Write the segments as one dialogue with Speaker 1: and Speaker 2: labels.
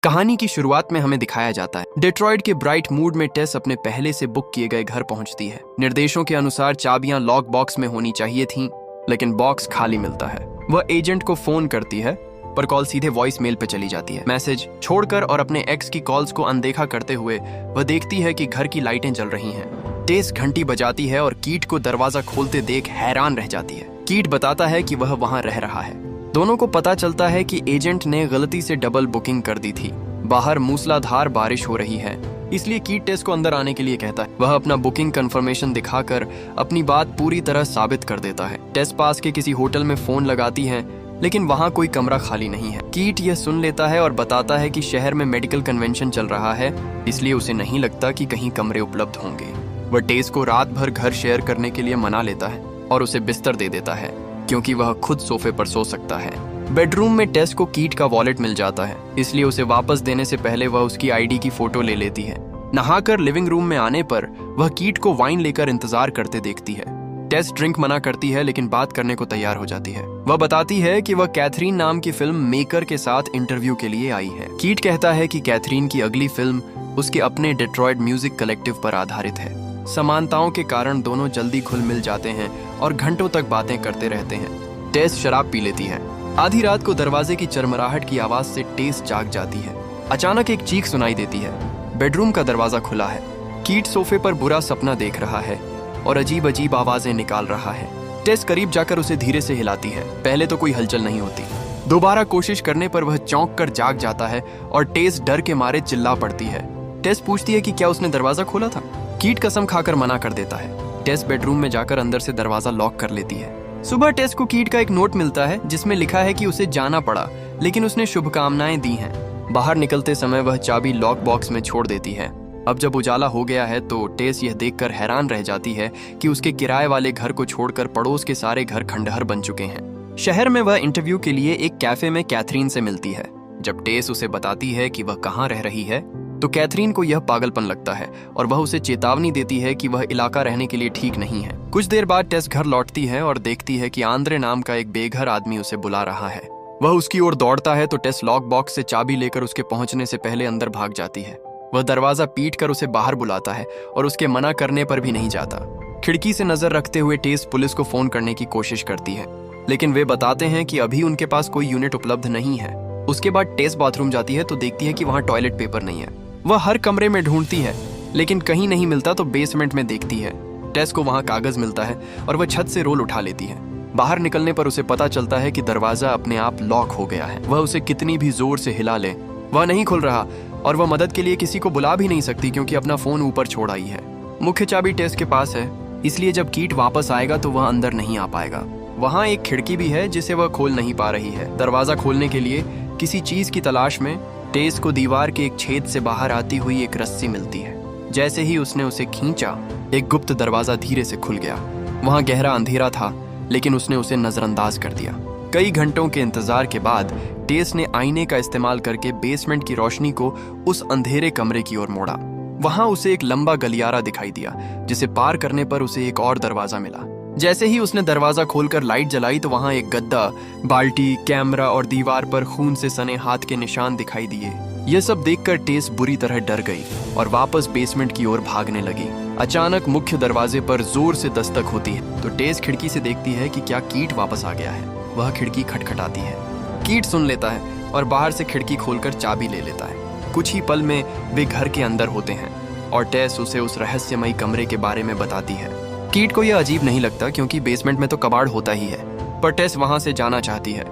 Speaker 1: कहानी की शुरुआत में हमें दिखाया जाता है डेट्रॉइट के ब्राइट मूड में टेस अपने पहले से बुक किए गए घर पहुंचती है। निर्देशों के अनुसार चाबियां लॉक बॉक्स में होनी चाहिए थीं, लेकिन बॉक्स खाली मिलता है। वह एजेंट को फोन करती है, पर कॉल सीधे वॉइस मेल पे चली जाती है। मैसेज छोड़कर और अपने एक्स की कॉल्स को अनदेखा करते हुए वह देखती है कि घर की लाइटें जल रही हैं। टेस घंटी बजाती है और कीट को दरवाजा खोलते देख हैरान रह जाती है। कीट बताता है कि वह वहां रह रहा है। दोनों को पता चलता है कि एजेंट ने गलती से डबल बुकिंग कर दी थी। बाहर मूसलाधार बारिश हो रही है, इसलिए कीट टेस को अंदर आने के लिए कहता है। वह अपना बुकिंग कंफर्मेशन दिखाकर अपनी बात पूरी तरह साबित कर देता है। टेस पास के किसी होटल में फोन लगाती है, लेकिन वहां कोई कमरा खाली नहीं है। कीट यह सुन लेता है और बताता है कि शहर में मेडिकल कन्वेंशन चल रहा है, इसलिए उसे नहीं लगता कि कहीं कमरे उपलब्ध होंगे। वह टेस को रात भर घर शेयर करने के लिए मना लेता है और उसे बिस्तर दे देता है, क्योंकि वह खुद सोफे पर सो सकता है। बेडरूम में टेस को कीट का वॉलेट मिल जाता है, इसलिए उसे वापस देने से पहले वह उसकी आईडी की फोटो ले लेती है। नहाकर लिविंग रूम में आने पर वह कीट को वाइन लेकर इंतजार करते देखती है। टेस ड्रिंक मना करती है, लेकिन बात करने को तैयार हो जाती है। वह बताती है कि वह कैथरीन नाम की फिल्म मेकर के साथ इंटरव्यू के लिए आई है। कीट कहता है कि कैथरीन की अगली फिल्म उसके अपने डेट्रॉइट म्यूजिक कलेक्टिव पर आधारित है। समानताओं के कारण दोनों जल्दी घुल मिल जाते हैं और घंटों तक बातें करते रहते हैं। टेस शराब पी लेती है। आधी रात को दरवाजे की चरमराहट की आवाज से टेस जाग जाती है। अचानक एक चीख सुनाई देती है। बेडरूम का दरवाजा खुला है। कीट सोफे पर बुरा सपना देख रहा है और अजीब अजीब आवाजें निकाल रहा है। टेस करीब जाकर उसे धीरे से हिलाती है। पहले तो कोई हलचल नहीं होती। दोबारा कोशिश करने पर वह चौंक कर जाग जाता है और टेस डर के मारे चिल्ला पड़ती है। टेस पूछती है कि क्या उसने दरवाजा खोला था। कीट कसम खाकर मना कर देता है। टेस बेडरूम में जाकर अंदर से दरवाजा लॉक कर लेती है। सुबह टेस को कीट का एक नोट मिलता है, जिसमें लिखा है कि उसे जाना पड़ा, लेकिन उसने शुभकामनाएं दी हैं। बाहर निकलते समय वह चाबी लॉक बॉक्स में छोड़ देती है। अब जब उजाला हो गया है तो टेस यह देखकर हैरान रह जाती है कि उसके किराए वाले घर को छोड़कर पड़ोस के सारे घर खंडहर बन चुके हैं। शहर में वह इंटरव्यू के लिए एक कैफे में कैथरीन से मिलती है। जब टेस उसे बताती है कि वह कहाँ रह रही है, तो कैथरीन को यह पागलपन लगता है और वह उसे चेतावनी देती है कि वह इलाका रहने के लिए ठीक नहीं है। कुछ देर बाद टेस घर लौटती है और देखती है कि आंद्रे नाम का एक बेघर आदमी उसे बुला रहा है। वह उसकी ओर दौड़ता है तो टेस लॉक बॉक्स से चाबी लेकर उसके पहुंचने से पहले अंदर भाग जाती है। वह दरवाजा पीट कर उसे बाहर बुलाता है और उसके मना करने पर भी नहीं जाता। खिड़की से नजर रखते हुए टेस पुलिस को फोन करने की कोशिश करती है, लेकिन वे बताते हैं कि अभी उनके पास कोई यूनिट उपलब्ध नहीं है। उसके बाद टेस बाथरूम जाती है तो देखती है कि वहां टॉयलेट पेपर नहीं है। वह हर कमरे में ढूंढती है, लेकिन कहीं नहीं मिलता तो बेसमेंट में देखती है। टेस को वहां कागज मिलता है और वह छत से रोल उठा लेती है। बाहर निकलने पर उसे पता चलता है कि दरवाजा अपने आप लॉक हो गया है। वह उसे कितनी भी जोर से हिला ले, वह नहीं खुल रहा और वह मदद के लिए किसी को बुला भी नहीं सकती, क्योंकि अपना फोन ऊपर छोड़ आई है। मुख्य चाबी टेस के पास है, इसलिए जब कीट वापस आएगा तो वह अंदर नहीं आ पाएगा। वहां एक खिड़की भी है जिसे वह खोल नहीं पा रही है। दरवाजा खोलने के लिए किसी चीज की तलाश में टेस को दीवार के एक छेद से बाहर आती हुई एक रस्सी मिलती है। जैसे ही उसने उसे खींचा, एक गुप्त दरवाजा धीरे से खुल गया। वहां गहरा अंधेरा था, लेकिन उसने उसे नजरअंदाज कर दिया। कई घंटों के इंतजार के बाद टेस ने आईने का इस्तेमाल करके बेसमेंट की रोशनी को उस अंधेरे कमरे की ओर मोड़ा। वहां उसे एक लंबा गलियारा दिखाई दिया, जिसे पार करने पर उसे एक और दरवाजा मिला। जैसे ही उसने दरवाजा खोलकर लाइट जलाई तो वहां एक गद्दा, बाल्टी, कैमरा और दीवार पर खून से सने हाथ के निशान दिखाई दिए। यह सब देखकर टेस बुरी तरह डर गई और वापस बेसमेंट की ओर भागने लगी। अचानक मुख्य दरवाजे पर जोर से दस्तक होती है तो टेस खिड़की से देखती है कि क्या कीट वापस आ गया है। वह खिड़की खटखटाती है। कीट सुन लेता है और बाहर से खिड़की खोलकर चाबी ले लेता है। कुछ ही पल में वे घर के अंदर होते हैं और टेस उसे उस रहस्यमयी कमरे के बारे में बताती है। कीट को यह अजीब नहीं लगता, क्योंकि बेसमेंट में तो कबाड़ होता ही है, पर टेस वहां से जाना चाहती है।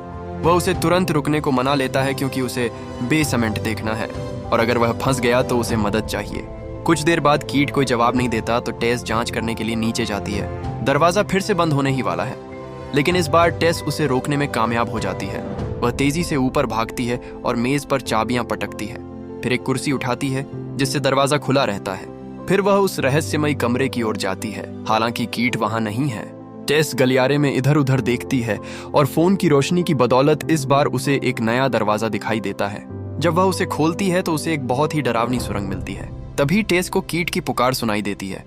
Speaker 1: वह उसे तुरंत रुकने को मना लेता है, क्योंकि उसे बेसमेंट देखना है और अगर वह फंस गया तो उसे मदद चाहिए। कुछ देर बाद कीट कोई जवाब नहीं देता तो टेस जांच करने के लिए नीचे जाती है। दरवाजा फिर से बंद होने ही वाला है, लेकिन इस बार टेस उसे रोकने में कामयाब हो जाती है। वह तेजी से ऊपर भागती है और मेज पर चाबियां पटकती है। फिर एक कुर्सी उठाती है, जिससे दरवाजा खुला रहता है। फिर वह उस रहस्यमयी कमरे की ओर जाती है। हालांकि कीट वहां नहीं है। टेस गलियारे में इधर उधर देखती है और फोन की रोशनी की बदौलत इस बार उसे एक नया दरवाजा दिखाई देता है। जब वह उसे खोलती है तो उसे एक बहुत ही डरावनी सुरंग मिलती है। तभी टेस को कीट की पुकार सुनाई देती है।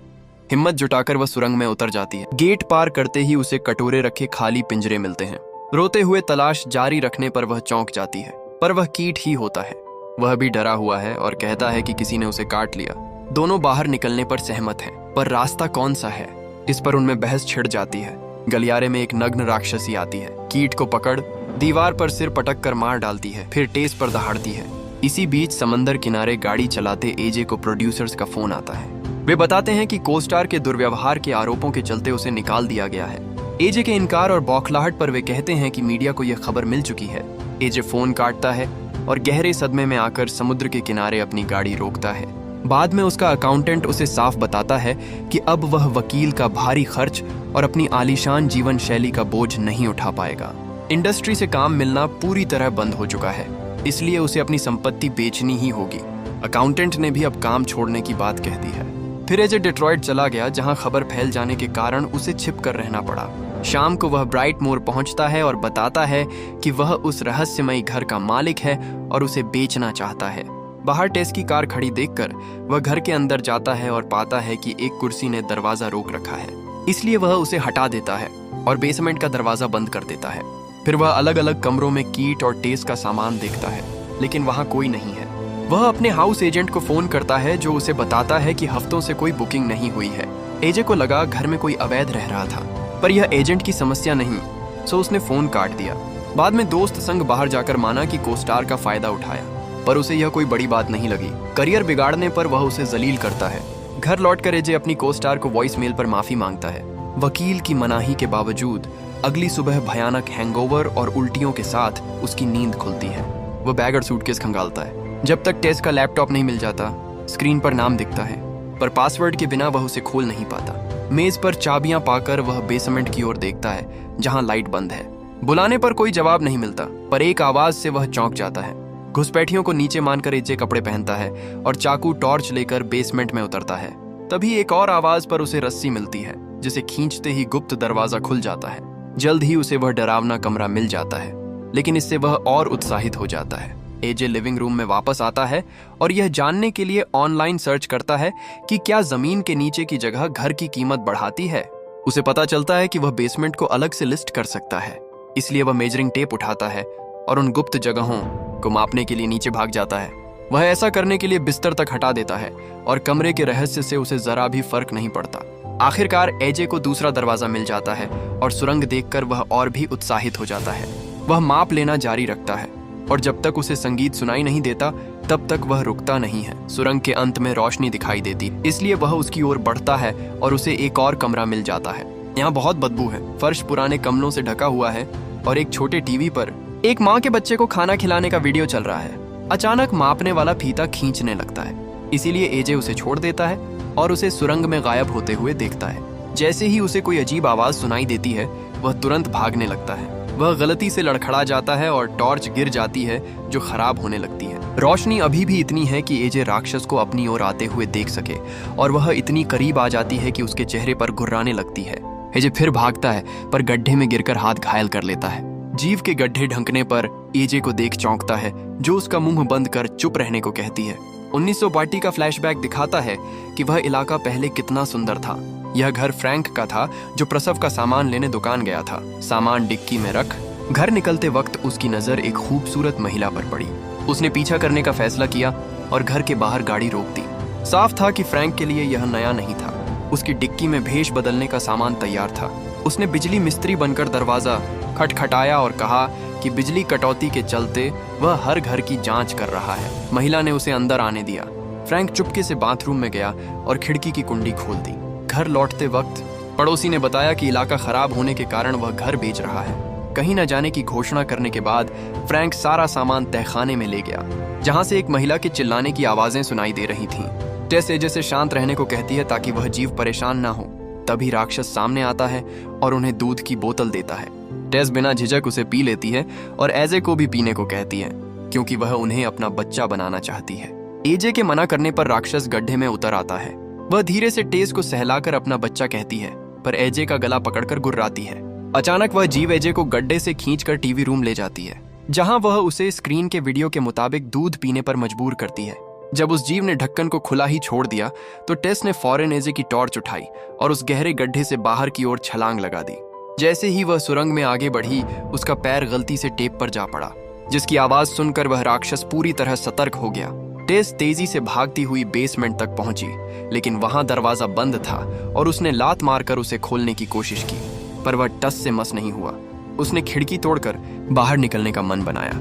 Speaker 1: हिम्मत जुटाकर वह सुरंग में उतर जाती है। गेट पार करते ही उसे कटोरे रखे खाली पिंजरे मिलते हैं। रोते हुए तलाश जारी रखने पर वह चौंक जाती है, पर वह कीट ही होता है। वह भी डरा हुआ है और कहता है कि किसी ने उसे काट लिया। दोनों बाहर निकलने पर सहमत हैं, पर रास्ता कौन सा है, इस पर उनमें बहस छिड़ जाती है। गलियारे में एक नग्न राक्षसी आती है, कीट को पकड़ दीवार पर सिर पटक कर मार डालती है, फिर टेस पर दहाड़ती है। इसी बीच समंदर किनारे गाड़ी चलाते एजे को प्रोड्यूसर्स का फोन आता है। वे बताते हैं कि कोस्टार के दुर्व्यवहार के आरोपों के चलते उसे निकाल दिया गया है। एजे के इनकार और बौखलाहट पर वे कहते हैं कि मीडिया को यह खबर मिल चुकी है। एजे फोन काटता है और गहरे सदमे में आकर समुद्र के किनारे अपनी गाड़ी रोकता है। बाद में उसका अकाउंटेंट उसे साफ बताता है कि अब वह वकील का भारी खर्च और अपनी आलीशान जीवन शैली का बोझ नहीं उठा पाएगा। इंडस्ट्री से काम मिलना पूरी तरह बंद हो चुका है, इसलिए उसे अपनी संपत्ति बेचनी ही होगी। अकाउंटेंट ने भी अब काम छोड़ने की बात कह दी है। फिर एजे डेट्रॉइट चला गया, जहां खबर फैल जाने के कारण उसे छिप कर रहना पड़ा। शाम को वह ब्राइटमोर पहुंचता है और बताता है कि वह उस रहस्यमयी घर का मालिक है और उसे बेचना चाहता है। बाहर टेस की कार खड़ी देखकर वह घर के अंदर जाता है और पाता है कि एक कुर्सी ने दरवाजा रोक रखा है, इसलिए वह उसे हटा देता है और बेसमेंट का दरवाजा बंद कर देता है। फिर वह अलग अलग कमरों में कीट और टेस का सामान देखता है, लेकिन वहां कोई नहीं है। वह अपने हाउस एजेंट को फोन करता है, जो उसे बताता है कि हफ्तों से कोई बुकिंग नहीं हुई है। एजे को लगा घर में कोई अवैध रह रहा था, पर यह एजेंट की समस्या नहीं, सो उसने फोन काट दिया। बाद में दोस्त संग बाहर जाकर माना कि कोस्टार का फायदा उठाया, पर उसे यह कोई बड़ी बात नहीं लगी। करियर बिगाड़ने पर वह उसे जलील करता है। घर लौटकर एजे अपनी कोस्टार को वॉइस मेल पर माफी मांगता है। वकील की मनाही के बावजूद अगली सुबह भयानक हैंगओवर और उल्टियों के साथ उसकी नींद खुलती है। वह बैग और सूटकेस खंगालता है। जब तक टेस का लैपटॉप नहीं मिल जाता, स्क्रीन पर नाम दिखता है, पर पासवर्ड के बिना वह उसे खोल नहीं पाता। मेज पर चाबियां पाकर वह बेसमेंट की ओर देखता है, जहां लाइट बंद है। बुलाने पर कोई जवाब नहीं मिलता, पर एक आवाज से वह चौंक जाता है। घुसपैठियों को नीचे मानकर एजे कपड़े पहनता है और चाकू टॉर्च लेकर बेसमेंट में उतरता है। तभी एक और आवाज पर उसे रस्सी मिलती है, जिसे खींचते ही गुप्त दरवाजा खुल जाता है। जल्द ही उसे वह डरावना कमरा मिल जाता है, लेकिन इससे वह और उत्साहित हो जाता है। एजे लिविंग रूम में वापस आता है और यह जानने के लिए ऑनलाइन सर्च करता है कि क्या जमीन के नीचे की जगह घर की कीमत बढ़ाती है। उसे पता चलता है कि वह बेसमेंट को अलग से लिस्ट कर सकता है, इसलिए वह मेजरिंग टेप उठाता है और उन गुप्त जगहों को मापने के लिए नीचे भाग जाता है। वह ऐसा करने के लिए बिस्तर तक हटा देता है और कमरे के रहस्य से उसे जरा भी फर्क नहीं पड़ता। आखिरकार एजे को दूसरा दरवाजा मिल जाता है और सुरंग देखकर वह और भी उत्साहित हो जाता है। वह माप लेना जारी रखता है और जब तक उसे संगीत सुनाई नहीं देता, तब तक वह रुकता नहीं है। सुरंग के अंत में रोशनी दिखाई देती, इसलिए वह उसकी ओर बढ़ता है और उसे एक और कमरा मिल जाता है। यहाँ बहुत बदबू है, फर्श पुराने कमलों से ढका हुआ है और एक छोटे टीवी पर एक माँ के बच्चे को खाना खिलाने का वीडियो चल रहा है। अचानक मापने वाला फीता खींचने लगता है, इसीलिए एजे उसे छोड़ देता है और उसे सुरंग में गायब होते हुए देखता है। जैसे ही उसे कोई अजीब आवाज सुनाई देती है, वह तुरंत भागने लगता है। वह गलती से लड़खड़ा जाता है और टॉर्च गिर जाती है, जो खराब होने लगती है। रोशनी अभी भी इतनी है कि एजे राक्षस को अपनी ओर आते हुए देख सके, और वह इतनी करीब आ जाती है कि उसके चेहरे पर घुर्राने लगती है। एजे फिर भागता है, पर गड्ढे में गिरकर हाथ घायल कर लेता है। जीव के गड्ढे ढंकने पर एजे को देख चौंकता है, जो उसका मुंह बंद कर चुप रहने को कहती है। 1932 का फ्लैशबैक दिखाता है कि वह इलाका पहले कितना सुंदर था। यह घर फ्रैंक का था, जो प्रसव का सामान लेने दुकान गया था। सामान डिक्की में रख घर निकलते वक्त उसकी नजर एक खूबसूरत महिला पर पड़ी। उसने पीछा करने का फैसला किया और घर के बाहर गाड़ी रोक दी। साफ था कि फ्रैंक के लिए यह नया नहीं था। उसकी डिक्की में भेष बदलने का सामान तैयार था। उसने बिजली मिस्त्री बनकर दरवाजा खटखटाया और कहा कि बिजली कटौती के चलते वह हर घर की जांच कर रहा है। महिला ने उसे अंदर आने दिया। फ्रैंक चुपके से बाथरूम में गया और खिड़की की कुंडी खोल दी। घर लौटते वक्त पड़ोसी ने बताया कि इलाका खराब होने के कारण वह घर बेच रहा है। कहीं न जाने की घोषणा करने के बाद फ्रैंक सारा सामान तहखाने में ले गया, जहां से एक महिला के चिल्लाने की आवाजें सुनाई दे रही थीं। टेस एजे से शांत रहने को कहती है ताकि वह जीव परेशान ना हो। तभी राक्षस सामने आता है और उन्हें दूध की बोतल देता है। टेस बिना झिझक उसे पी लेती है और एजे को भी पीने को कहती है, क्योंकि वह उन्हें अपना बच्चा बनाना चाहती है। एजे के मना करने पर राक्षस गड्ढे में उतर आता है। वह धीरे से टेस को सहलाकर अपना बच्चा कहती है, पर एजे का गला पकड़कर गुर्राती है। अचानक वह जीव एजे को गड्ढे से खींचकर टीवी रूम ले जाती है, जहां वह उसे स्क्रीन के वीडियो के मुताबिक दूध पीने पर मजबूर करती है। जब उस जीव ने ढक्कन को खुला ही छोड़ दिया, तो टेस ने फौरन एजे की टॉर्च उठाई और उस गहरे गड्ढे से बाहर की ओर छलांग लगा दी। जैसे ही वह सुरंग में आगे बढ़ी, उसका पैर गलती से टेप पर जा पड़ा। जिसकी आवाज सुनकर वह राक्षस पूरी तरह सतर्क हो गया। टेस तेजी से भागती हुई बेसमेंट तक पहुंची, लेकिन वहां दरवाजा बंद था और उसने लात मारकर उसे खोलने की कोशिश की, पर वह टस से मस नहीं हुआ। उसने खिड़की तोड़कर बाहर निकलने का मन बनाया,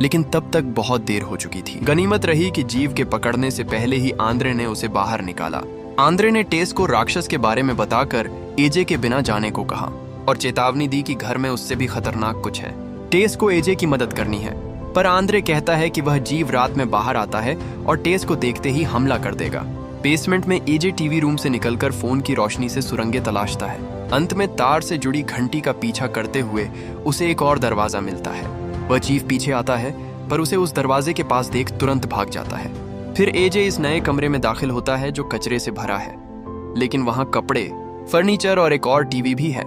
Speaker 1: लेकिन तब तक बहुत देर हो चुकी थी। गनीमत रही कि जीव के पकड़ने से पहले ही आंद्रे ने उसे बाहर निकाला। आंद्रे ने टेस को राक्षस के बारे में बताकर एजे के बिना जाने को कहा और चेतावनी दी कि घर में उससे भी खतरनाक कुछ है। टेस को एजे की मदद करनी है, पर आंद्रे कहता है कि वह जीव रात में बाहर आता है और टेस को देखते ही हमला कर देगा। बेसमेंट में एजे टीवी रूम से निकलकर फोन की रोशनी से सुरंगें तलाशता है। अंत में तार से जुड़ी घंटी का पीछा करते हुए उसे एक और दरवाजा मिलता है। वह जीव पीछे आता है, पर उसे उस दरवाजे के पास देख तुरंत भाग जाता है। फिर एजे इस नए कमरे में दाखिल होता है जो कचरे से भरा है, लेकिन वहां कपड़े, फर्नीचर और एक और टीवी भी है।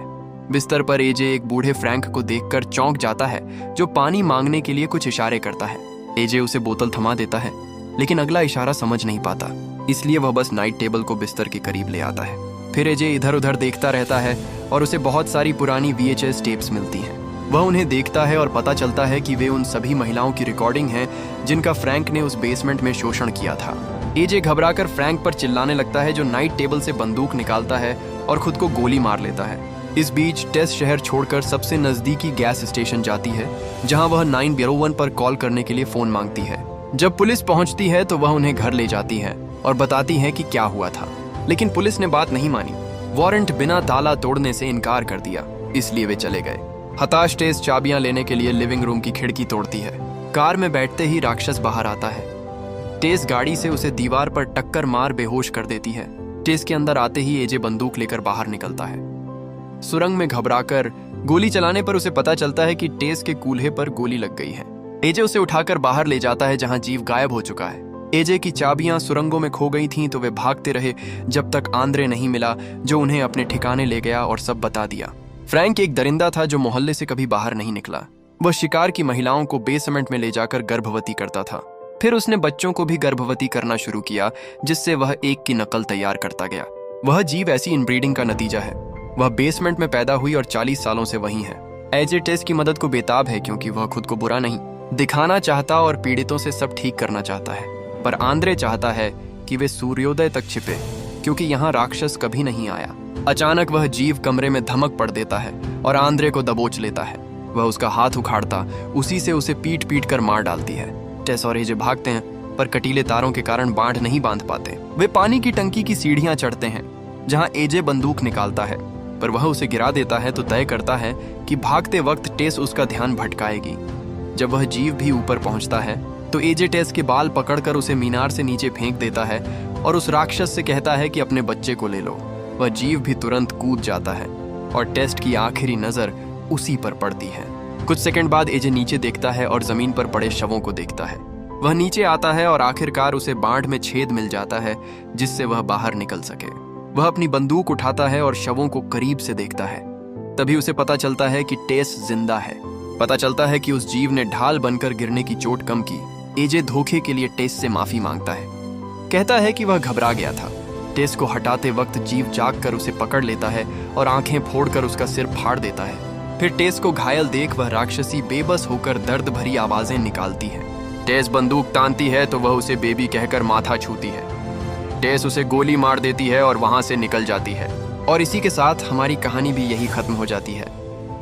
Speaker 1: बिस्तर पर एजे एक बूढ़े फ्रैंक को देखकर चौंक जाता है, जो पानी मांगने के लिए कुछ इशारे करता है। एजे उसे बोतल थमा देता है, लेकिन अगला इशारा समझ नहीं पाता, इसलिए वह बस नाइट टेबल को बिस्तर के करीब ले आता है। फिर एजे इधर उधर देखता रहता है और उसे बहुत सारी पुरानी VHS टेप्स मिलती हैं। वह उन्हें देखता है और पता चलता है कि वे उन सभी महिलाओं की रिकॉर्डिंग है जिनका फ्रैंक ने उस बेसमेंट में शोषण किया था। एजे घबराकर फ्रैंक पर चिल्लाने लगता है, जो नाइट टेबल से बंदूक निकालता है और खुद को गोली मार लेता है। इस बीच टेस शहर छोड़कर सबसे नजदीकी गैस स्टेशन जाती है, जहां वह 901 पर कॉल करने के लिए फोन मांगती है। जब पुलिस पहुंचती है तो वह उन्हें घर ले जाती है और बताती है कि क्या हुआ था, लेकिन पुलिस ने बात नहीं मानी। वारंट बिना ताला तोड़ने से इनकार कर दिया, इसलिए वे चले गए। हताश टेस चाबियां लेने के लिए लिविंग रूम की खिड़की तोड़ती है। कार में बैठते ही राक्षस बाहर आता है। टेस गाड़ी से उसे दीवार पर टक्कर मार बेहोश कर देती है। टेस के अंदर आते ही एजे बंदूक लेकर बाहर निकलता है। सुरंग में घबराकर गोली चलाने पर उसे पता चलता है कि टेस के कूल्हे पर गोली लग गई है। एजे उसे उठाकर बाहर ले जाता है, जहां जीव गायब हो चुका है। एजे की चाबियां सुरंगों में खो गई थीं, तो वे भागते रहे जब तक आंद्रे नहीं मिला, जो उन्हें अपने ठिकाने ले गया और सब बता दिया। फ्रैंक एक दरिंदा था जो मोहल्ले से कभी बाहर नहीं निकला। वह शिकार की महिलाओं को बेसमेंट में ले जाकर गर्भवती करता था। फिर उसने बच्चों को भी गर्भवती करना शुरू किया, जिससे वह एक की नकल तैयार करता गया। वह जीव ऐसी इनब्रीडिंग का नतीजा है। वह बेसमेंट में पैदा हुई और 40 सालों से वहीं है। एजे टेस की मदद को बेताब है, क्योंकि वह खुद को बुरा नहीं दिखाना चाहता और पीड़ितों से सब ठीक करना चाहता है। पर आंद्रे चाहता है कि वे सूर्योदय तक छिपे, क्योंकि यहाँ राक्षस कभी नहीं आया। अचानक वह जीव कमरे में धमक पड़ देता है और आंद्रे को दबोच लेता है। वह उसका हाथ उखाड़ता उसी से उसे पीट पीट कर मार डालती है। टेस और एजे भागते हैं, पर कटीले तारों के कारण बांध नहीं बांध पाते। वे पानी की टंकी की सीढ़ियां चढ़ते हैं, जहां एजे बंदूक निकालता है, पर वह उसे गिरा देता है तो तय करता है कि भागते वक्त टेस उसका ध्यान भटकाएगी। जब वह जीव भी ऊपर पहुंचता है तो एजे टेस के बाल पकड़कर उसे मीनार से नीचे फेंक देता है और उस राक्षस से कहता है कि अपने बच्चे को ले लो। वह जीव भी तुरंत कूद जाता है और टेस्ट की आखिरी नजर उसी पर पड़ती है। कुछ सेकंड बाद एजे नीचे देखता है और जमीन पर पड़े शवों को देखता है। वह नीचे आता है और आखिरकार उसे बांध में छेद मिल जाता है, जिससे वह बाहर निकल सके। वह अपनी बंदूक उठाता है और शवों को करीब से देखता है। तभी उसे पता चलता है कि टेस जिंदा है। पता चलता है कि उस जीव ने ढाल बनकर गिरने की चोट कम की। एजे धोखे के लिए टेस से माफी मांगता है, कहता है कि वह घबरा गया था। टेस को हटाते वक्त जीव जाग कर उसे पकड़ लेता है और आंखें फोड़कर उसका सिर फाड़ देता है। फिर टेस को घायल देख वह राक्षसी बेबस होकर दर्द भरी आवाजें निकालती है। टेस बंदूक तानती है तो वह उसे बेबी कहकर माथा छूती है। टेस उसे गोली मार देती है और वहां से निकल जाती है। और इसी के साथ हमारी कहानी भी यही खत्म हो जाती है।